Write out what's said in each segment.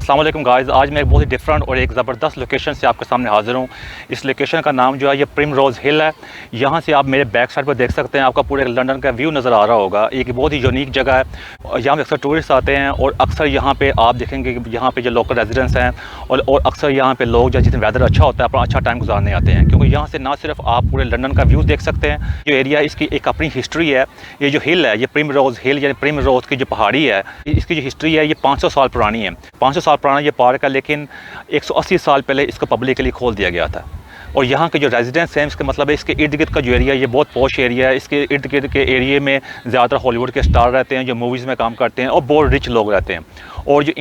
अस्सलाम वालेकुम गाइस, आज मैं एक बहुत ही डिफरेंट और एक ज़बरदस्त लोकेशन से आपके सामने हाज़िर हूँ। इस लोकेशन का नाम जो है ये प्रिमरोज़ हिल है। यहाँ से आप मेरे बैक साइड पर देख सकते हैं, आपका पूरे लंदन का व्यू नज़र आ रहा होगा। एक बहुत ही यूनिक जगह है। यहाँ पे अक्सर टूरिस्ट आते हैं और अक्सर यहाँ पे आप देखेंगे कि यहाँ पे जो लोकल रेजिडेंट्स हैं और अक्सर यहाँ पे लोग जो जिसमें वेदर अच्छा होता है अपना अच्छा टाइम गुजारने आते हैं, क्योंकि यहाँ से ना सिर्फ आप पूरे लंदन का व्यू देख सकते हैं, जो एरिया इसकी एक अपनी हिस्ट्री है। ये जो हिल है, ये प्रिमरोज़ हिल यानी प्रिमरोज़ की जो पहाड़ी है, इसकी जो हिस्ट्री है ये 500 साल पुरानी है। 500 साल पुराना ये पार्क है, लेकिन 180 साल पहले इसको पब्लिक के लिए खोल दिया गया था। और यहाँ के जो रेजिडेंट्स हैं, इसका मतलब है इसके इर्द गिर्द का जो एरिया है ये बहुत पॉश एरिया है। इसके इर्द गिर्द के एरिया में ज़्यादातर हॉलीवुड के स्टार रहते हैं जो मूवीज़ में काम करते हैं और बहुत रिच लोग रहते हैं। और जो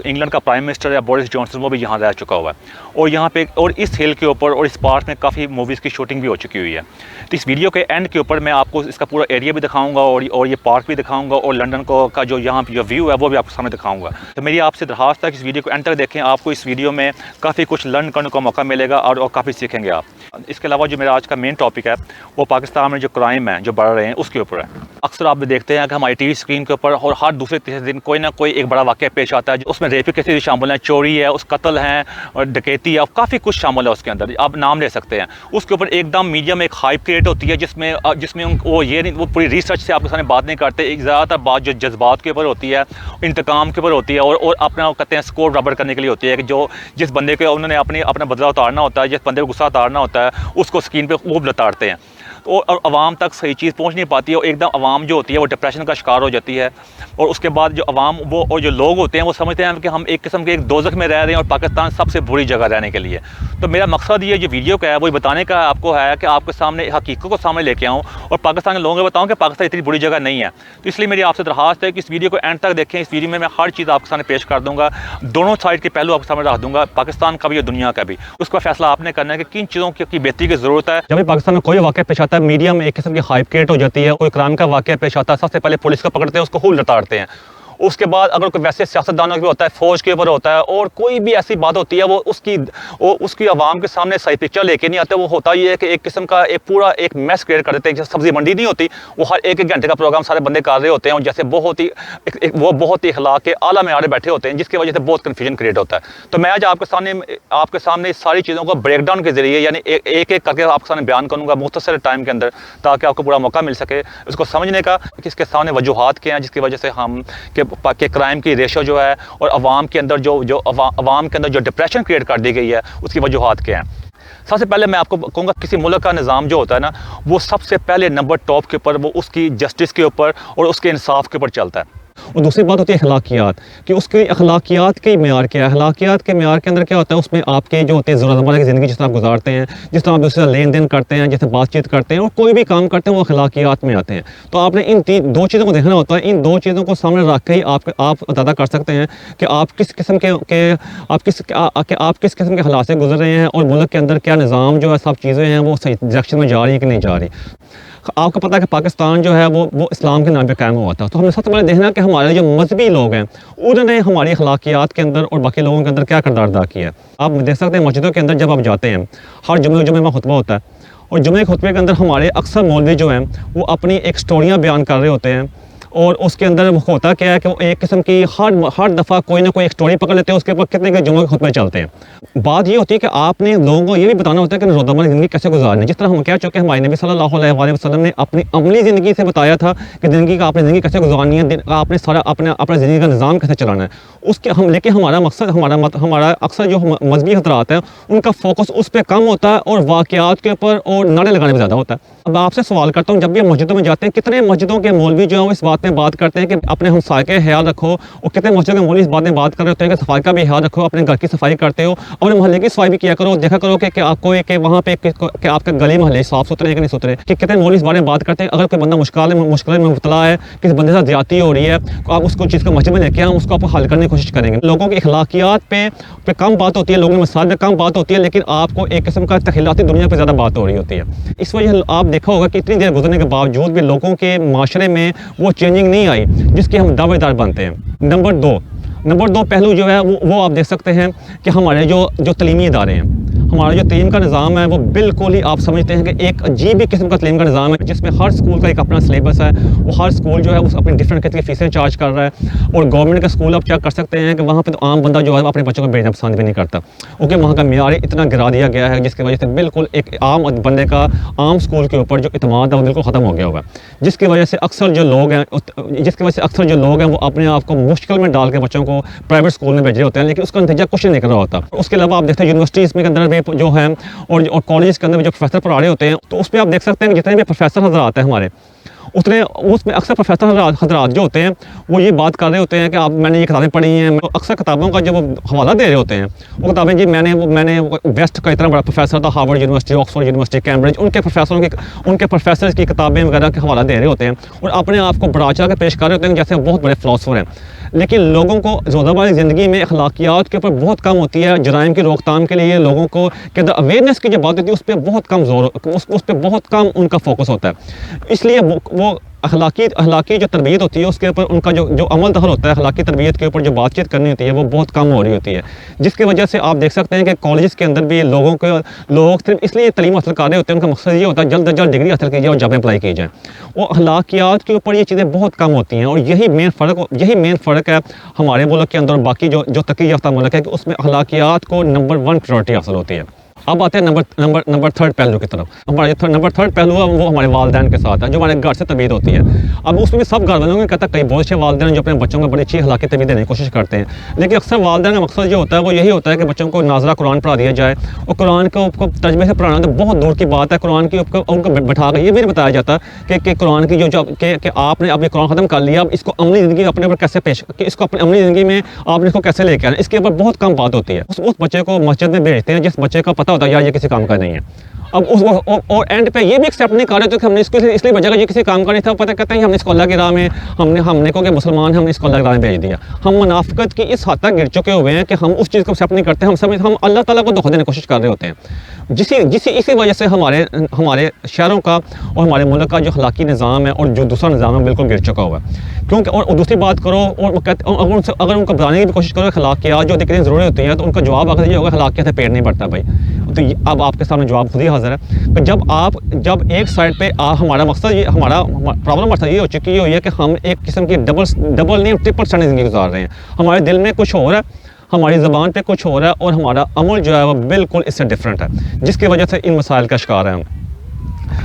इंग्लैंड का प्राइम मिनिस्टर है बोरिस जॉनसन, वो भी यहाँ रह चुका हुआ है। और यहाँ पे और इस हिल के ऊपर और इस पार्क में काफ़ी मूवीज़ की शूटिंग भी हो चुकी हुई है। तो इस वीडियो के एंड के ऊपर मैं आपको इसका पूरा एरिया भी दिखाऊंगा और ये पार्क भी दिखाऊंगा और लंदन का जो यहाँ पे जो व्यू है वो भी आपको सामने दिखाऊंगा। तो मेरी आपसे दरख्वास्त है कि इस वीडियो को एंड तक देखें। आपको इस वीडियो में काफ़ी कुछ लर्न करने का मौका मिलेगा और काफ़ी सीखेंगे आप। इसके अलावा जो मेरा आज का मेन टॉपिक है वो पाकिस्तान में जो क्राइम है जो बढ़ रहे हैं उसके ऊपर है। अक्सर आप भी देखते हैं कि हमारी टीवी स्क्रीन के ऊपर और हर दूसरे तीसरे दिन कोई ना कोई एक बड़ा वाक़या पेश आता है। उसमें रेप केसेस भी शामिल हैं, चोरी है, उस कत्ल है और डकैती है, काफ़ी कुछ शामिल है उसके अंदर, आप नाम ले सकते हैं। उसके ऊपर एकदम मीडिया में एक हाइप क्रिएट होती है जिसमें वो पूरी रिसर्च से आपके सामने बात नहीं करते। ज़्यादातर बात जो जज्बात के ऊपर होती है, इंतकाम के ऊपर होती है और अपना कहते हैं स्कोर बराबर करने के लिए होती है कि जिस बंदे को उन्होंने अपना बदला उतारना होता है, जिस बंदे को गुस्सा उतारना होता है उसको स्क्रीन पे खूब लताड़ते हैं। और आवाम तक सही चीज़ पहुंच नहीं पाती है और एकदम आवाम जो होती है वो डिप्रेशन का शिकार हो जाती है। और उसके बाद जो आवाम वो और जो लोग होते हैं वो समझते हैं कि हम एक किस्म के एक दोज़ख में रह रहे हैं और पाकिस्तान सबसे बुरी जगह रहने के लिए। तो मेरा मकसद ये जो वीडियो का है वो बताने का आपको है कि आपके सामने हकीकत को सामने लेके आऊँ और पाकिस्तान के लोगों को बताऊँ कि पाकिस्तान इतनी बुरी जगह नहीं है। तो इसलिए मेरी आपसे दरख्वास्त है कि इस वीडियो को एंड तक देखें। इस वीडियो में मैं हर चीज़ आपके सामने पेश कर दूँगा, दोनों साइड के पहलू आपके सामने रख दूँगा, पाकिस्तान का भी और दुनिया का भी। उसका फैसला आपने करना है कि किन चीज़ों की बेहतरी की ज़रूरत है। जब भी पाकिस्तान में कोई वाक़या पेश आता है, मीडिया में एक किस्म की हाइप क्रिएट हो जाती है। कोई क्राइम का वाक़या पेश आता है, सबसे पहले पुलिस को पकड़ते हैं, उसको खूब लताड़ते हैं। उसके बाद अगर कोई वैसे सियासतदानों के होता है, फौज के ऊपर होता है और कोई भी ऐसी बात होती है वो उसकी आवाम के सामने सही पिक्चर लेके नहीं आते। वो होता ये है कि एक किस्म का एक पूरा एक मैस क्रिएट कर देते हैं। जैसे सब्जी मंडी नहीं होती, वो हर एक घंटे का प्रोग्राम सारे बंदे कर रहे होते हैं और जैसे वो बहुत ही अखलाक के आला में आड़े बैठे होते हैं, जिसकी वजह से बहुत कन्फ्यूजन क्रिएट होता है। तो मैं आज आपके सामने इस सारी चीज़ों को ब्रेक डाउन के जरिए यानी एक एक करके आपके सामने बयान करूँगा मुख्तसर टाइम के अंदर, ताकि आपको पूरा मौका मिल सके उसको समझने का कि इसके सामने वजूहात क्या हैं जिसकी वजह से हम कि क्राइम की रेशो जो है और अवाम के अंदर अवाम के अंदर जो डिप्रेशन क्रिएट कर दी गई है उसकी वजूहात क्या हैं। सबसे पहले मैं आपको कहूँगा किसी मुल्क का निज़ाम जो होता है ना, वो सबसे पहले नंबर टॉप के ऊपर वो उसकी जस्टिस के ऊपर और उसके इंसाफ के ऊपर चलता है। और दूसरी बात होती है अखलाकियात, कि उसके अखलाकियात के मेयार क्या है। अखलाकियात के मेयार के अंदर क्या होता है, उसमें आपके जो होते हैं रोज़मर्रा की ज़िंदगी जिस तरह आप गुजारते हैं, जिस तरह आप उससे लेन देन करते हैं, जैसे बातचीत करते हैं और कोई भी काम करते हैं, वो अखलाकियात में आते हैं। तो आपने इन दो चीज़ों को देखना होता है। इन दो चीज़ों को सामने रख के ही आप अदा कर सकते हैं कि आप किस किस्म के हालात से गुजर रहे हैं और मुल्क के अंदर क्या निज़ाम जो है सब चीज़ें हैं वो सही डायरेक्शन में जा रही है कि नहीं जा रही। आपको पता है कि पाकिस्तान जो है वो इस्लाम के नाम पे कायम हुआ था। तो हमने सबसे पहले देखना कि हमारे जो मजहबी लोग हैं उन्होंने हमारी अखलाकियात के अंदर और बाकी लोगों के अंदर क्या किरदार अदा किया है। आप देख सकते हैं मस्जिदों के अंदर जब आप जाते हैं, हर जुमे में खुतबा होता है और जुमे के खुतबे के अंदर हमारे अक्सर मौलवी जो हैं वो अपनी एक स्टोरियाँ बयान कर रहे होते हैं। और उसके अंदर होता क्या है कि वो एक किस्म की हर दफ़ा कोई ना कोई एक स्टोरी पकड़ लेते हैं, उसके ऊपर कितने के जुम्मे के खुतबे चलते हैं। बात ये होती है कि आपने लोगों को ये भी बताना होता है कि रोज़मर्रा ज़िंदगी कैसे गुजारनी है। जिस तरह हम कह चुके हैं, हमारे नबी सल्लल्लाहु अलैहि वसल्लम ने अपनी अमली ज़िंदगी से बताया था कि आपने ज़िंदगी कैसे गुजारनी है, आपने सारा अपना ज़िंदगी का निज़ाम कैसे चलाना है। लेकिन हमारा मकसद हमारा अक्सर जो मजहबी हज़रात हैं उनका फोकस उस पर कम होता है और वाक़यात के ऊपर और नारे लगाने में ज़्यादा होता है। अब आपसे सवाल करता हूँ, जब भी हम मस्जिदों में जाते हैं, कितने मस्जिदों के मौलवी जो है इस बात में बात करते हैं कि अपने हमसाये का ख्याल रखो, और कितने मस्जिदों के मौलवी इस बात में बात कर रहे होते हैं कि सफाई का भी ख्याल रखो, अपने घर की सफाई करते हो, अपने मोहल्ले की सफाई भी किया करो, देखा करो कि आपको वहाँ पे कि आपके गली मोहल्ले साफ सुथरे हैं कि नहीं सुथरे। कि कितने मौलवी इस बारे में बात करते हैं अगर कोई बंदा मुश्किल में मुब्तला है, किसी बंदे से ज्यादती हो रही है, तो आप उसको चीज़ को मस्जिद में लेके आए, उसको आप हल करने की कोशिश करेंगे। लोगों की अखलाकियात पे कम बात होती है, लोगों के मसाइल पे कम बात होती है, लेकिन आपको एक किस्म का तखिलाती दुनिया पर ज़्यादा बात हो रही होती है। इस वजह आप देखा होगा कि इतनी देर गुजरने के बावजूद भी लोगों के माशरे में वो चेंजिंग नहीं आई जिसके हम दावेदार बनते हैं। नंबर दो पहलू जो है वो आप देख सकते हैं कि हमारे जो तलीमी इदारे हैं, हमारा जो तलीम का निज़ाम है वो बिल्कुल ही आप समझते हैं कि एक अजीब ही किस्म का तलीम का निज़ाम है, जिसमें हर स्कूल का एक अपना सिलेबस है। वो हर स्कूल जो है वो अपनी डिफरेंट किस्म की फ़ीसें चार्ज कर रहा है। और गवर्नमेंट का स्कूल आप चेक कर सकते हैं कि वहाँ पर तो आम बंदा जो है अपने बच्चों को भेजना पसंद भी नहीं करता, क्योंकि वहाँ का मेयार इतना गिरा दिया गया है, जिसकी वजह से बिल्कुल एक आम बंदे का आम स्कूल के ऊपर जो इतमाद है वो बिल्कुल ख़त्म हो गया हुआ है। जिसकी वजह से अक्सर जो लोग हैं वो अपने आप को मुश्किल में डाल के बच्चों को प्राइवेट स्कूल में भेज रहे होते हैं, लेकिन उसका नतीजा कुछ नहीं निकल रहा होता। उसके अलावा आप देखते हैं यूनिवर्सिटीज़ में के अंदर भी जो है और कॉलेज के अंदर भी जो प्रोफेसर पढ़ा रहे होते हैं, तो उसमें आप देख सकते हैं कि जितने भी प्रोफेसर हजरात हैं हमारे, उतने उसमें अक्सर प्रोफेसर हजरात जो होते हैं वो ये बात कर रहे होते हैं कि आप मैंने ये किताबें पढ़ी हैं। अक्सर किताबों का जब वो हवाला दे रहे होते हैं, वो किताबें जी मैंने वेस्ट का इतना बड़ा प्रोफेसर था, Harvard university, Oxford university, Cambridge, उनके प्रोफेसर की किताबें वगैरह के हवाला दे रहे होते हैं और अपने आप को बढ़ा चढ़ा के पेश कर रहे होते हैं जैसे बहुत बड़े फिलोसोफर हैं। लेकिन लोगों को रोज़ामर्रा ज़िंदगी में अखलाकियात के ऊपर बहुत कम होती है। जराइम की रोकथाम के लिए लोगों को के अंदर अवेयरनेस की जो बात होती है उस पर बहुत कम जोर, उस पर बहुत कम उनका फोकस होता है। इसलिए वो अखलाकी जो तरबियत होती है उसके ऊपर उनका जो अमल दखल होता है, अखलाकी तरबियत के ऊपर जो बातचीत करनी होती है वो बहुत कम हो रही होती है। जिसकी वजह से आप देख सकते हैं कि कॉलेज के अंदर भी लोग सिर्फ इसलिए तलीम हासिल कर रहे होते हैं, उनका मकसद ये होता है जल्द से जल्द डिग्री हासिल की जाए और जॉब अप्लाई की जाए। वो अखलाकियात के ऊपर ये चीज़ें बहुत कम होती हैं और यही मेन फ़र्क है हमारे मुल्क के अंदर और बाकी जो तरक्की याफ्ता मुल्क है कि उसमें अखलाकियात को नंबर 1 प्रायोरिटी हासिल होती है। अब आते हैं नंबर थर्ड पहलू की तरफ। हमारा जो नंबर थर्ड पहलू है वो हमारे वालिदैन के साथ है, जो हमारे घर से तरबियत होती है। अब उसमें भी सब घर वालों में कहता है, कई बहुत से वालिदैन जो अपने बच्चों को बड़ी अच्छी अखलाकी तरबियत देने की कोशिश करते हैं, लेकिन अक्सर वालिदैन का मकसद जो होता है वो यही होता है कि बच्चों को नाज़रा कुरान पढ़ा दिया जाए। और कुरान को तर्जमे से पढ़ाना तो बहुत दूर की बात है। कुरान की उनको बैठा कर ये भी नहीं बताया जाता कि कुरान की कि आपने अब ये कुरान ख़त्म कर लिया, अब इसको अमली ज़िंदगी अपने ऊपर कैसे इसको अपनी अमली ज़िंदगी में आपने इसको कैसे लेके आना, इसके ऊपर बहुत कम बात होती है। उस बच्चे को मस्जिद में भेजते हैं जिस बच्चे का पता होता है यार ये किसी काम का नहीं है। अब और एंड पे ये भी एक्सेप्ट नहीं कर रहे थे कि हमने इसको इसलिए बचा ये किसी काम का नहीं था, पता कहते हैं हमने इसको अल्लाह की राह में हमने को कि मुसलमान हमने इसको अल्लाह की राह में भेज दिया। हम मुनाफिकत की इस हद तक गिर चुके हुए हैं कि हम उस चीज़ को एक्सेप्ट नहीं करते, हम अल्लाह ताला को धोखा देने की कोशिश कर रहे होते हैं। इसी वजह से हमारे शहरों का और हमारे मुल्क का जो अखलाकी निज़ाम है और जो दूसरा निज़ाम है बिल्कुल गिर चुका हुआ है। क्योंकि और दूसरी बात करो और अगर उनको बताने की भी कोशिश करो अखलाकियात जो दिक्कतें ज़रूरी होती हैं, तो उनका जवाब अगर ये होगा अखलाकियात से पेट नहीं भरता भाई। तो अब आपके सामने जवाब खुद ही हाजिर है कि जब एक साइड पे हमारा प्रॉब्लम ये हो चुकी है कि हम एक किस्म की डबल नहीं ट्रिपल स्टैंडर्ड ज़िंदगी गुजार रहे हैं। हमारे दिल में कुछ और है, हमारी ज़बान पे कुछ हो रहा है और हमारा अमल जो है वो बिल्कुल इससे डिफरेंट है, जिसकी वजह से इन मसाइल का शिकार है हम।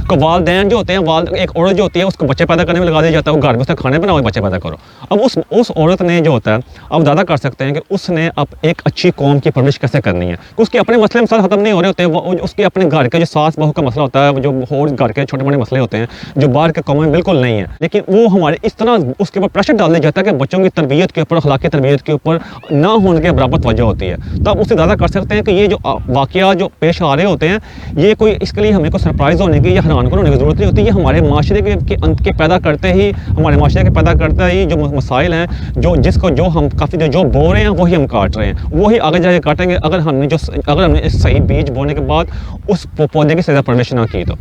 को वालिदैन जो होते हैं, एक औरत जो होती है उसको बच्चे पैदा करने में लगा दिया जाता है, वो घर में उससे खाने बनाओ बच्चे पैदा करो। अब उस औरत ने जो होता है अब दादा कर सकते हैं कि उसने अब एक अच्छी कौम की परवरिश कैसे करनी है। उसके अपने मसले मसाइल ख़त्म नहीं हो रहे होते, वो उसके अपने घर के जो सास बहू का मसला होता है, जो और घर के छोटे मोटे मसले होते हैं जो बाहर के कौम में बिल्कुल नहीं है, लेकिन वो हमारे इस तरह उसके ऊपर प्रेशर डाल दिया जाता है कि बच्चों की तरबियत के ऊपर, अखलाकी तरबियत के ऊपर ना होने के बराबर तवज्जो होती है। तो आप उससे दादा कर सकते हैं कि ये जो वाक़या जो पेश आ रहे होते हैं, ये कोई इसके लिए हमें कोई सरप्राइज़ होने की या हैरान होने की ज़रूरत नहीं होती। ये हमारे माशरे के अंत के पैदा करते ही हमारे माशरे के पैदा करते ही जो मसाइल हैं, जो हम काफ़ी जो बो रहे हैं वही हम काट रहे हैं, वही आगे जाके काटेंगे अगर हमने इस सही बीज बोने के बाद उस पौधे की सजा परवरिश ना की। तो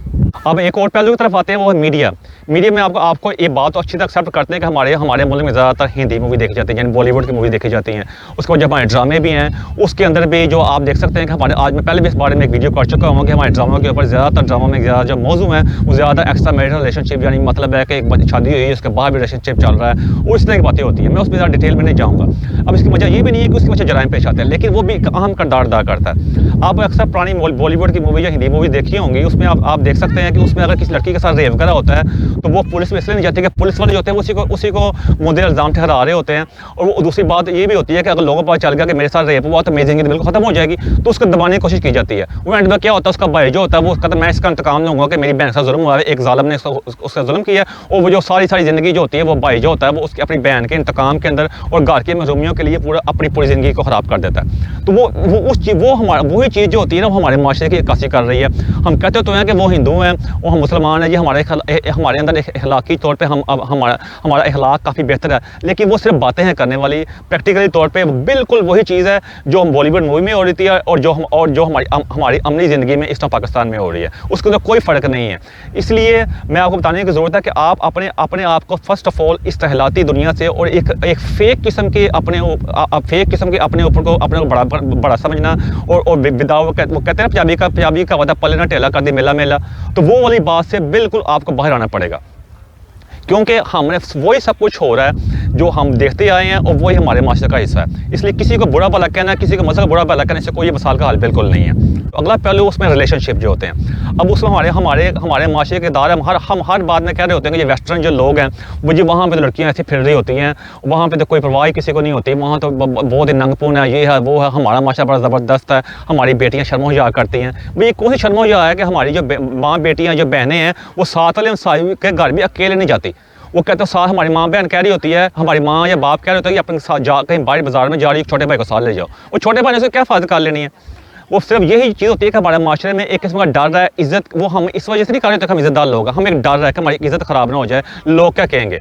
अब एक और पहलू की तरफ आते हैं, वो है मीडिया में आपको ये बात अच्छी तरह एक्सेप्ट करते हैं कि हमारे मुल्क में ज़्यादातर हिंदी मूवी देखी जाती है, यानी बॉलीवुड की मूवी देखी जाती हैं। उसके बाद जब हमारे ड्रामे भी हैं, उसके अंदर भी जो आप देख सकते हैं कि आज मैं पहले भी इस बारे में एक वीडियो कर चुका हूँ कि हमारे ड्रामों के ऊपर ज़्यादातर ड्रामों में ज़्यादा जो मौजू है वो ज़्यादा एक्स्ट्रा मैरिटल रिलेशनशिप, यानी मतलब है कि एक शादी हुई है उसके बाद भी रिलेशनशिप चल रहा है और इस तरह की बातें होती हैं। मैं उसमें ज़्यादा डिटेल में नहीं जाऊँगा। अब इसकी वजह ये भी नहीं है कि उसकी वजह जराइम पेश आते हैं, लेकिन वो भी एक अहम किरदार अदा करता है। आप अक्सर पुरानी बॉलीवुड की मूवी या हिंदी मूवी देखी होंगी, उसमें आप देख सकते हैं कि उसमें अगर किसी लड़की के साथ रेप वगैरह होता है तो वो पुलिस में इसलिए नहीं जाती कि पुलिस वाले जो होते हैं उसी को मुद्दे इल्ज़ाम ठहरा रहे होते हैं। और वो दूसरी बात ये भी होती है कि अगर लोगों को पता चल गया कि मेरे साथ रेप हुआ तो मेरी ज़िंदगी बिल्कुल ख़त्म हो जाएगी, तो उसको दबाने की कोशिश की जाती है। वो एंड में क्या होता है, उसका भाई जो होता है वो कहता है मैं इसका इंतकाम लूँगा कि मेरी बहन के साथ जुल्म हुआ है, एक ज़ालिम ने उसका जुल्म किया, और वो जो सारी ज़िंदगी जो होती है वो भाई जो होता है वो उसकी अपनी बहन के इंतकाम के अंदर और घर के मजलूमियों के लिए अपनी पूरी ज़िंदगी को ख़राब कर देता है। तो वही चीज़ जो होती है ना वो हमारे माशरे की अक्कासी कर रही है। हम कहते तो हैं कि वो हिंदू हैं और हम मुसलमान हैं, ये हमारे अंदर एक अखलाकी तौर पे हमारा अखलाक काफ़ी बेहतर है, लेकिन वो सिर्फ बातें हैं करने वाली। प्रैक्टिकली तौर पे बिल्कुल वही चीज़ है जो हम बॉलीवुड मूवी में हो रही थी और जो हमारी अमली ज़िंदगी में इस टाइम पाकिस्तान में हो रही है, उसके अंदर कोई फ़र्क फ़र्क नहीं है। इसलिए मैं आपको बताने की ज़रूरत है कि आप अपने आप को फ़र्स्ट ऑफ़ ऑल इस तहलाती दुनिया से और एक फ़ेक किस्म के अपने ऊपर को बड़ा समझना और विदाउट वो कहते हैं पंजाबी का वादा पल्ले ना टेला कर दी मेला मेला, तो वो वाली बात से बिल्कुल आपको बाहर आना पड़ेगा, क्योंकि हमने वही सब कुछ हो रहा है जो हम देखते आए हैं और वही हमारे माशरे का हिस्सा है। इसलिए किसी को बुरा भला कहना, किसी को मसला बुरा भला कहने से कोई मसाल का हल बिल्कुल नहीं है। तो अगला पहलू उसमें रिलेशनशिप जो होते हैं। अब उसमें हमारे माशरे के दायरे हम हर बात में कह रहे होते हैं कि ये वेस्टर्न जो लोग हैं वो जी वहाँ पे तो लड़कियाँ ऐसी फिर रही होती हैं, वहाँ पे तो कोई परवाह ही किसी को नहीं होती, वहाँ तो बहुत ही नंगपूर्ण है, ये है वो है, हमारा माशरा बड़ा ज़बरदस्त है, हमारी बेटियाँ शर्मो हया करती हैं। भाई ये कौन सी शर्मो हया है कि हमारी जो माँ बेटियाँ जो बहनें हैं वो साथ वाले हमसाये के घर भी अकेले नहीं जाती। वो कहते हैं साथ हमारी माँ बहन कह रही होती है, हमारी माँ या बाप कह रहे होते हैं कि अपने साथ जा कहीं बाहर बाजार में जा रही है, छोटे भाई को साथ ले जाओ। वो छोटे भाई ने उसे क्या फ़ायदा कर लेनी है? वो सिर्फ यही चीज़ होती है कि हमारे माशरे में एक किस्म का डर है, इज़्ज़त वो हम इस वजह से नहीं कर रहे थे कि हम इज़्ज़तदार लोग हैं, हम एक डर है कि हमारी इज़्ज़त ख़राब ना हो जाए, लोग क्या कहेंगे,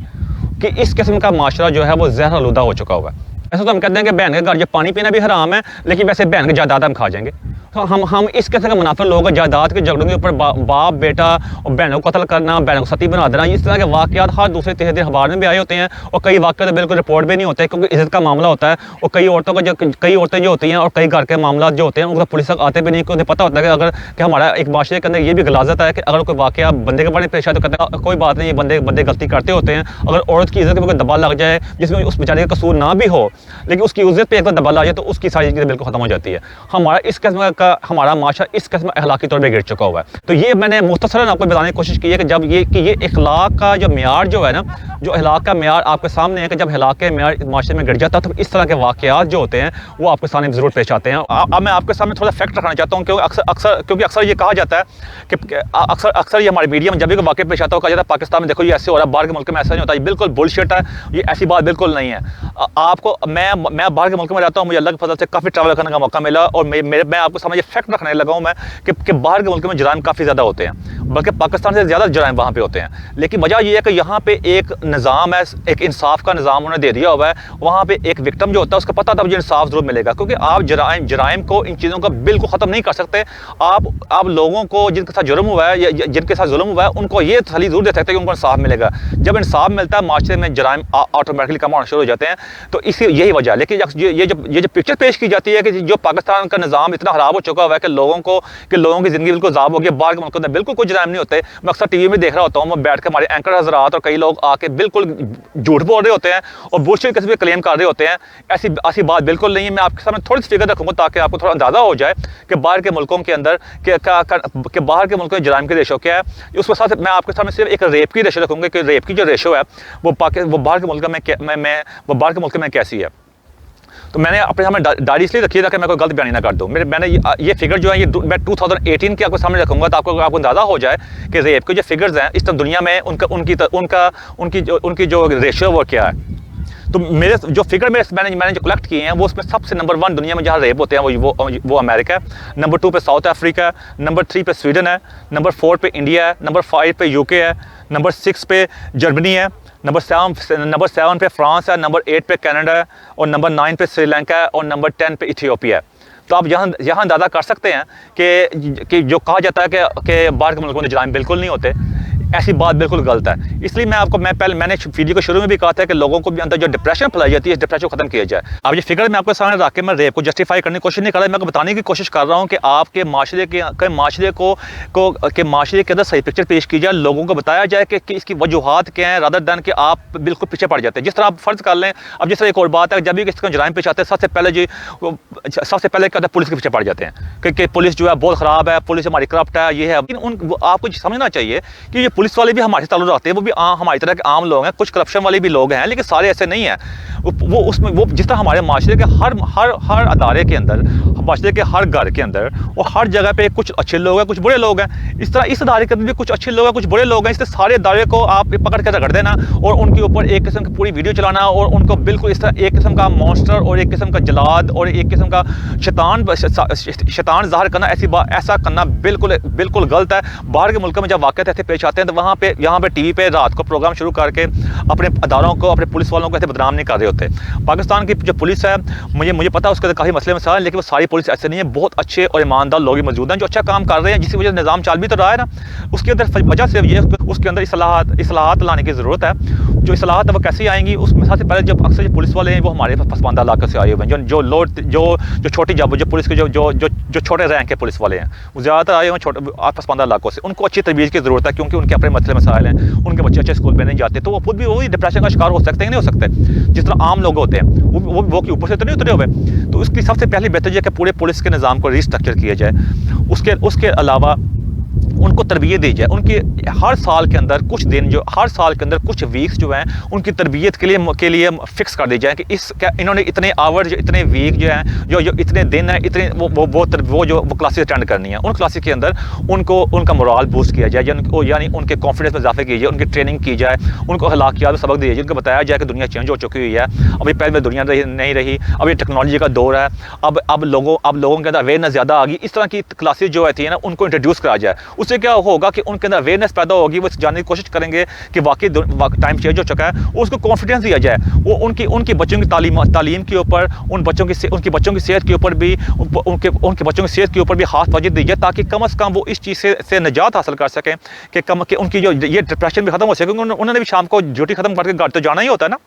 कि इस किस्म का माशरा जो है वो ज़हर आलूदा हो चुका हुआ है। ऐसा तो हम कहते हैं कि बहन के घर जो पानी पीना भी हराम है, लेकिन वैसे बहन की जायदाद हम खा जाएंगे। तो हम इस किस्म का मुनाफिर लोग हैं, जायदाद के झगड़ों के ऊपर बाप बेटा और बहनों को कत्ल करना, बहनों को सती बना देना, इस तरह के वाक़यात हर दूसरे तीसरे दिन अखबार में भी आए होते हैं, और कई वाक़यात तो बिल्कुल रिपोर्ट भी नहीं होते क्योंकि इज़्ज़त का मामला होता है। और कई औरतें जो होती हैं और कई घर के मामला जो होते हैं उनको पुलिस तक आते भी नहीं, क्योंकि उन्हें पता होता है कि अगर कि हमारा एक माशरे के अंदर ये भी गलाजत है कि अगर कोई वाक़या बंदे के बारे में पेश आए तो कहते हैं कोई बात नहीं, बंदे गलती करते होते हैं। अगर औरत की इज़्ज़त पे कोई दबाव लग जाए जिसमें उस बेचारे का कसूर ना भी हो, लेकिन उसकी इज़्ज़त पे एक बार दबाव लग जाए तो उसकी सारी चीज़ें बिल्कुल ख़त्म हो जाती है। हमारा इस किस्म का हमारा माशरा इस किस्म अखलाकी तौर पर गिर चुका हुआ है। तो ये मैंने मुख्तसरन आपको बताने की कोशिश की है कि जब ये अखलाक का जो मेयार जो है ना, जो अखलाक का मेयार आपके सामने है कि जब अखलाक के मेयार माशरे में गिर जाता है तो इस तरह के वाक़यात जो होते हैं वो आपके सामने ज़रूर पेश आते हैं। अब मैं आपके सामने थोड़ा फैक्ट रखना चाहता हूँ, क्योंकि अक्सर ये कहा जाता है कि अक्सर ये हमारे मीडिया में जब भी कोई वाक़या पेश आता है कहा जाता है पाकिस्तान में देखो ये ऐसे हो रहा है, बाहर के मुल्क में ऐसा नहीं होता। ये बिल्कुल बुलशिट है, ये ऐसी बात बिल्कुल नहीं है। आपको मैं बाहर के मुल्क में रहता हूँ, मुझे अल्लाह के फज़ल से काफ़ी ट्रैवल करने का मौका मिला और मैं आपको सामने ये फैक्ट रखने लगा हूँ मैं कि बाहर के मुल्क में जराइम काफ़ी ज़्यादा होते हैं, बल्कि पाकिस्तान से ज़्यादा जराइम वहाँ पे होते हैं। लेकिन वजह यह है कि यहाँ पे एक निज़ाम है, एक इंसाफ का निज़ाम उन्होंने दे दिया हुआ है। वहाँ पे एक विक्टिम जो होता है उसको पता था मुझे इंसाफ ज़रूर मिलेगा, क्योंकि आप जराइम को, इन चीज़ों को बिल्कुल ख़त्म नहीं कर सकते। आप लोगों को जिनके साथ जुर्म हुआ है या जिनके साथ जुल्म हुआ है उनको ये तसल्ली ज़रूर दे सकते हैं कि उनको इंसाफ मिलेगा। जब इंसाफ मिलता है माशरे में जराइम ऑटोमेटिकली कम होना शुरू हो जाते हैं। तो इसी यही वजह है। लेकिन ये जो पिक्चर पेश की जाती है कि जो पाकिस्तान का निज़ाम इतना ख़राब हो चुका हुआ है कि लोगों की ज़िंदगी बिल्कुल ज़ाब हो गई, बाहर के मुल्कों में बिल्कुल कोई जराइम नहीं होते। मैं अक्सर टीवी में देख रहा होता हूँ, मैं बैठ के हमारे एंकर हज़रात और कई लोग आके बिल्कुल झूठ बोल रहे होते हैं और बुलशिट किस्म के क्लेम कर रहे होते हैं। ऐसी बात बिल्कुल नहीं है। मैं आपके सामने थोड़ी सी फिगर रखूँगा ताकि आपको थोड़ा अंदाज़ा हो जाए कि बाहर के मुल्कों के अंदर कि बाहर के मुल्कों में जराइम की रेशो क्या है। उसके साथ मैं आपके सामने सिर्फ एक रेप की रेशो रखूँगा कि रेप की जो रेशो है वो बाहर के मुल्क में कैसी है। तो मैंने अपने सामने डायरी इसलिए रखी है ताकि मैं कोई गलत बयानी ना कर दूँ। मैंने ये फिगर जो है ये मैं 2018 के आपको सामने रखूँगा तो आपको अंदाज़ा हो जाए कि रेप के जो फिगर्स हैं इस दुनिया में उनकी जो रेशियो वो क्या है। तो मेरे जो फिगर मैंने जो कलेक्ट किए हैं वो उसमें सबसे नंबर 1 दुनिया में जहाँ रेप होते हैं वो अमेरिका है, नंबर 2 पे साउथ अफ्रीका है, नंबर 3 पे स्वीडन है, नंबर 4 पे इंडिया है, नंबर 5 पे यूके है, नंबर 6 पे जर्मनी है, नंबर 7 पे फ्रांस है, नंबर 8 पे कनाडा है और नंबर 9 पे श्रीलंका है और नंबर 10 पे इथियोपिया है। तो आप यहाँ अंदाज़ा कर सकते हैं कि जो कहा जाता है कि बाहर के मुल्कों में जराइम बिल्कुल नहीं होते, ऐसी बात बिल्कुल गलत है। इसलिए मैंने वीडियो के शुरू में भी कहा था कि लोगों को भी अंदर जो डिप्रेशन फैलाई जाती है इस डिप्रेशन को खत्म किया जाए। अब ये फिगर मैं आपके सामने रख के मैं रेप को जस्टिफाई करने की कोशिश नहीं कर रहा, मैं आपको बताने की कोशिश कर रहा हूँ कि आपके माशरे के अंदर सही पिक्चर पेश की जाए, लोगों को बताया जाए कि इसकी वजूहात क्या हैं, रादर दैन कि आप बिल्कुल पीछे पड़ जाते हैं। जिस तरह आप फ़र्ज़ कर लें, अब जिस तरह एक और बात है, जब भी किसी को जराइम पेश आते हैं सबसे पहले क्या पुलिस के पीछे पड़ जाते हैं कि पुलिस जो है बहुत ख़राब है, पुलिस हमारी करप्ट है, ये है। लेकिन आपको समझना चाहिए कि ये पुलिस वाले भी हमारे ताल्लुक रखते हैं, वो भी हमारी तरह के आम लोग हैं, कुछ करप्शन वाले भी लोग हैं, लेकिन सारे ऐसे नहीं हैं। वो जिस तरह हमारे माशरे के हर अदारे के अंदर, माशरे के हर घर के अंदर और हर जगह पे कुछ अच्छे लोग हैं, कुछ बुरे लोग हैं, इस तरह इस अदारे के अंदर भी कुछ अच्छे लोग हैं, कुछ बुरे लोग हैं। इसलिए सारे अदारे को आप पकड़ के रगड़ देना और उनके ऊपर एक किस्म की पूरी वीडियो चलाना और उनको बिल्कुल इस तरह एक किस्म का मॉन्स्टर और एक किस्म का जलाद और एक किस्म का शैतान ज़ाहिर करना, ऐसा करना बिल्कुल गलत है। बाहर के मुल्कों में जब वाक़यात ऐसे पेश आते हैं वहाँ पे यहाँ पे टीवी पे रात को प्रोग्राम शुरू करके अपने अदारों को, अपने पुलिस वालों को ऐसे बदनाम नहीं कर रहे होते। पाकिस्तान की जो पुलिस है, मुझे पता है उसके अंदर काफ़ी मसले मसाइल हैं, लेकिन वो सारी पुलिस ऐसे नहीं है। बहुत अच्छे और ईमानदार लोग मौजूद हैं जो अच्छा काम कर रहे हैं, जिसकी वजह से निज़ाम चाल भी तो रहा है ना। उसके अंदर वजह से ये उसके अंदर इस्लाहात लाने की ज़रूरत है। जो इस्लाहात है वो कैसे आएंगी, उसमें सबसे पहले जब अक्सर जो पुलिस वाले हैं वो हमारे पसमानदा इलाके से आए हुए हैं, जो छोटी जो पुलिस के जो छोटे रैंक के पुलिस वाले हैं वो ज़्यादातर आए हुए हैं छोटे पसमानदा इलाकों से। उनको अच्छी तरबीयत की ज़रूरत है, क्योंकि उनके अपने मसले मसाइल हैं, उनके बच्चे अच्छे स्कूल में नहीं जाते, तो वो खुद भी वही डिप्रेशन का शिकार हो सकते हैं, नहीं हो सकते जिस तरह आम लोग होते हैं। वो ऊपर से तो नहीं उतरे हुए। तो उसकी सबसे पहली बेहतरी है कि पूरे पुलिस के निज़ाम को रीस्ट्रक्चर किया जाए। उसके अलावा उनको तरबियत दी जाए। उनके हर साल के अंदर कुछ दिन हर साल के अंदर कुछ वीक्स जो हैं उनकी तरबियत के लिए फिक्स कर दी जाए कि इन्होंने इतने आवर्स, इतने वीक जो हैं, जो इतने दिन हैं, इतने वो क्लासेस अटेंड करनी है। उन क्लासेस के अंदर उनका मोरल बूस्ट किया जाए, यानी उनके कॉन्फिडेंस में इजाफा किया जाए, उनकी ट्रेनिंग की जाए, उनको अखलाकियात में सबक दिया जाए, उनको बताया जाए कि दुनिया चेंज हो चुकी हुई है, अभी पहले दुनिया नहीं रही, अब ये टेक्नोलॉजी का दौर है, अब लोगों के अंदर अवेयरनेस ज़्यादा आ गई। इस तरह की क्लासेस जो होती है ना, उनको इंट्रोड्यूस करा जाए। उससे क्या होगा कि उनके अंदर अवेयरनेस पैदा होगी, वो जानने की कोशिश करेंगे कि वाकई टाइम चेंज हो चुका है, उसको कॉन्फिडेंस दिया जाए। वो उनकी बच्चों की तालीम के ऊपर, उनके बच्चों की सेहत के ऊपर भी, उनके बच्चों की सेहत के ऊपर भी खास तवज्जो दी जाए, ताकि कम अज़ कम वो इस चीज़ से निजात हासिल कर सकें कि उनकी जो ये डिप्रेशन भी खत्म हो सके। उन्होंने भी शाम को ड्यूटी खत्म करके घर तो जाना ही होता है ना।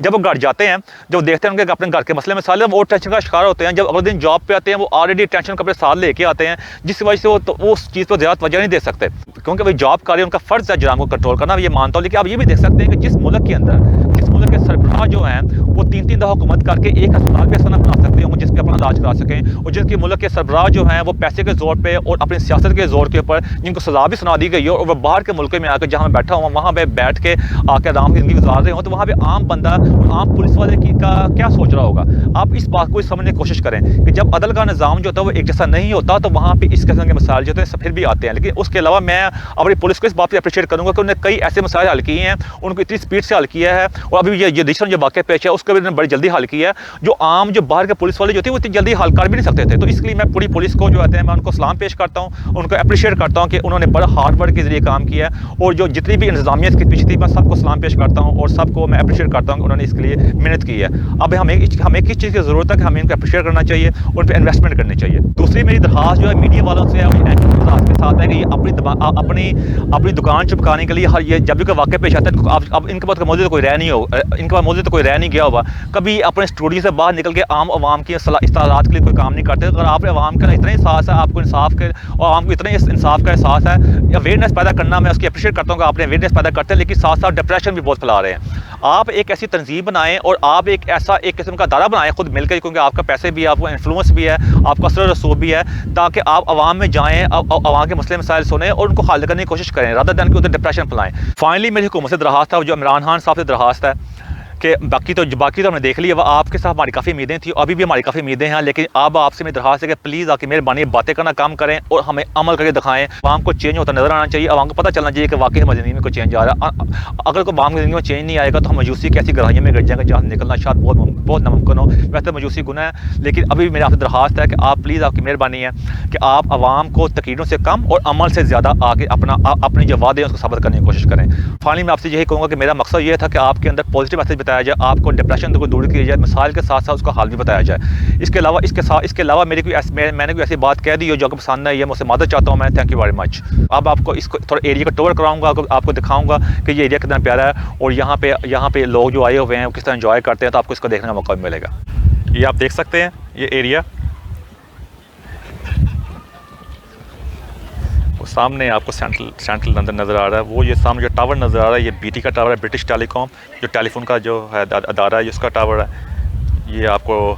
जब वो घर जाते हैं, जब देखते हैं उनके अपने घर के मसले मसाले, वो टेंशन का शिकार होते हैं। जब अगले दिन जॉब पे आते हैं, वो ऑलरेडी टेंशन को अपने साथ लेके आते हैं, जिस वजह से वो उस चीज़ पर ज़्यादा तवज्जो नहीं दे सकते, क्योंकि भाई जॉब कर रहे हैं, उनका फ़र्ज़ है जुराम को कंट्रोल करना, ये मानता हूँ। लेकिन आप ये भी देख सकते हैं कि जिस मुल्क के सरबराह जो हैं वो 3-3 दफ़ा हुकूमत करके एक अस्पताल भी ऐसा ना बना सकते होंगे जिसके अपना इलाज करा सकें, और जिनके मुल्क के सरबराह जो हैं वो पैसे के ज़ोर पे और अपनी सियासत के ज़ोर के ऊपर जिनको सज़ा भी सुना दी गई हो, और वो बाहर के मुल्क में आकर जहाँ मैं बैठा हुआ वहाँ पर बैठ के आकर आराम की ज़िंदगी गुजार रहे हों, तो वहाँ पर आम बंदा और आम पुलिस वाले का क्या सोच रहा होगा। आप इस बात को समझने की कोशिश करें कि जब अदल का निज़ाम जो होता है वो एक जैसा नहीं होता, तो वहाँ पे इस किस्म के मसाइल जो होते हैं फिर भी आते हैं। लेकिन उसके अलावा मैं अपनी पुलिस को इस बात पर अप्रिशिएट करूँगा कि उन्होंने कई ऐसे मसाइल हल किए हैं, उनको इतनी स्पीड से हल किया है, और अभी ये रिसेंट जो वाक़या पेश है उसको भी उन्होंने बड़ी जल्दी हल किया है, जो बाहर के पुलिस वाले जो थे वो इतनी जल्दी हल कर भी नहीं सकते थे। तो इसलिए मैं पूरी पुलिस को जो आते हैं मैं उनको सलाम पेश करता हूँ, उनको अप्रिशिएट करता हूँ कि उन्होंने बड़ा हार्ड वर्क के जरिए काम किया है, और जो जितनी भी इंतजामियत की पीछे थी मैं सबको सलाम पेश करता हूँ, और सबको मैं अप्रिशिएट करता हूँ कि उन्होंने इसके लिए मेहनत की है। अब हमें किस चीज़ की ज़रूरत है कि हमें इनको अप्रिशिएट करना चाहिए, उन पर इन्वेस्टमेंट करनी चाहिए। दूसरी मेरी दरख्वास्त जो है मीडिया वालों से के साथ है कि ये अपनी दुकान चुपकाने के लिए हर ये जब भी कोई वाक़या पेश आता है, अब इनके पास मौजूद कोई रह नहीं गया होगा, कभी अपने स्टूडियो से बाहर निकल के आम आवाम की इस्लाहात के लिए कोई काम नहीं करते। अगर आप आवाम का इतना एहसास है, आपको इंसाफ के और आवाम को इतना इंसाफ का एहसास है, अवेयरनेस पैदा करना, मैं उसकी अप्रिशिएट करता हूँ कि आपने अवेयरनेस पैदा करते हैं, लेकिन साथ साथ डिप्रेशन भी बहुत फैला रहे हैं। आप एक ऐसी तंजीम बनाएं और आप एक किस्म का दायरा बनाएं खुद मिलकर, क्योंकि आपका पैसे भी है, आपको इन्फ्लुएंस भी है, आपका असर रसूख भी है, ताकि आप आवाम में जाएँ, आवाम के मसले मसाइल सुने और उनको हल करने की कोशिश करें, रादर दैन कि उधर डिप्रेशन फैलाएं। फाइनली मेरी हुकूमत से दरख्वास्त है, जो इमरान खान साहब से दरख्वास्त है कि बाकी तो हमने देख लिया, आपके साथ हमारी काफ़ी उम्मीदें थी, अभी भी हमारी काफ़ी उम्मीदें हैं, लेकिन अब आपसे मेरी दरख्वास्त है कि प्लीज़ आके मेहरबानी बातें करना काम करें और हमें अमल करके दिखाएं। आवाम को चेंज होता नज़र आना चाहिए, आवाम को पता चलना चाहिए कि वाकई हमारी ज़िंदगी में कोई चेंज आ रहा है। अगर कोई आवाम की ज़िंदगी में चेंज नहीं आएगा तो हम मायूसी की ऐसी गहराइयों में गिर जाएंगे जहाँ निकलना शायद बहुत नामुमकिन हो। वैसे तो मायूसी गुनाह है, लेकिन अभी भी मेरी आपसे दरख्वास्त है कि आप प्लीज़, आपकी मेहरबानी है कि आप आवाम को तकीरों से कम और अमल से ज़्यादा आके अपने जो वादे हैं उसको साबित करने की कोशिश करें। फाइनली मैं आपसे यही कहूँगा कि मेरा मकसद ये था कि आपके अंदर पॉजिटिव मैसेज बताया जाए, आपको डिप्रेशन को दूर किया जाए, मिसाल के साथ साथ उसका हाल भी बताया जाए। इसके अलावा मैंने कोई ऐसी बात कह दी हो जो आपको पसंद नहीं है, मैं उससे मदद चाहता हूँ। मैं थैंक यू वेरी मच। अब आपको इसको थोड़ा एरिया का टूर कराऊंगा, आपको दिखाऊंगा कि ये एरिया कितना प्यारा है और यहाँ पे लोग जो आए हुए हैं वो किस तरह एंजॉय करते हैं, तो आपको इसको देखने का मौका मिलेगा। ये आप देख सकते हैं, ये एरिया वो सामने आपको सेंट्रल लंदन नज़र आ रहा है। वो ये सामने जो टावर नज़र आ रहा है, ये BT का टावर है, ब्रिटिश टेलीकॉम, जो टेलीफोन का जो है अदारा है, उसका टावर है। ये आपको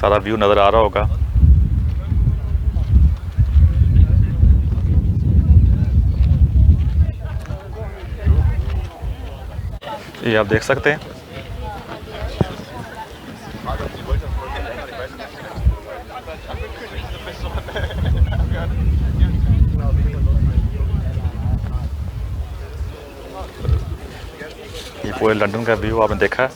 सारा व्यू नज़र आ रहा होगा। ये आप देख सकते हैं। ये पूरे लंदन का व्यू आपने देखा है।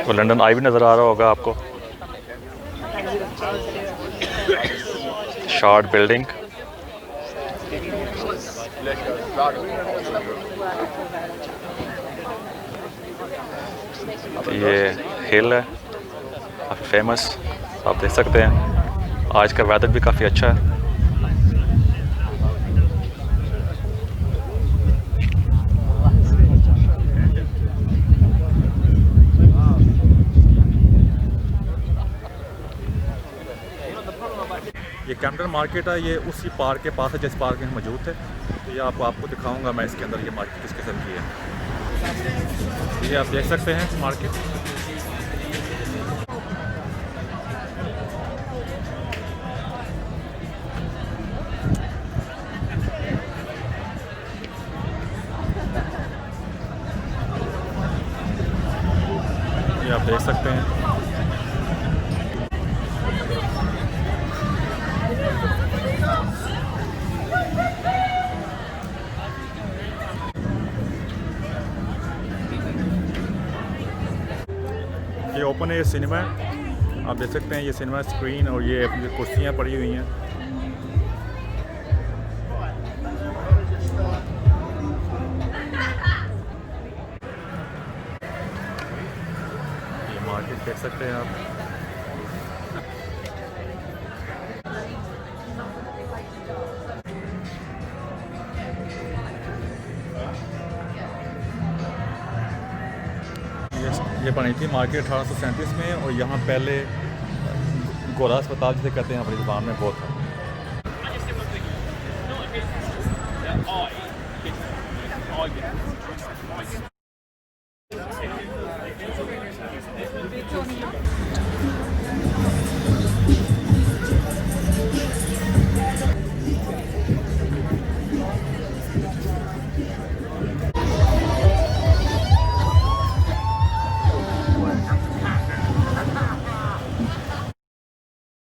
तो लंदन आई भी नज़र आ रहा होगा आपको, शार्ट बिल्डिंग। तो ये हिल है काफ़ी फेमस, आप देख सकते हैं। आज का वेदर भी काफ़ी अच्छा है। ये कैम्पटन मार्केट है, ये उसी पार्क के पास है जिस पार्क में हम मौजूद थे। तो ये आपको दिखाऊंगा मैं इसके अंदर ये मार्केट किस किस्म की है। ये आप देख सकते हैं मार्केट। ये आप देख सकते हैं। ये ओपन है, ये सिनेमा है, आप देख सकते हैं। ये सिनेमा स्क्रीन और ये कुर्सियाँ पड़ी हुई हैं। ये मार्केट देख सकते हैं आप। ये बनी थी मार्केट 1837 में, और यहाँ पहले गोरा अस्पताल जिसे कहते हैं अपनी ज़बान में, बहुत था।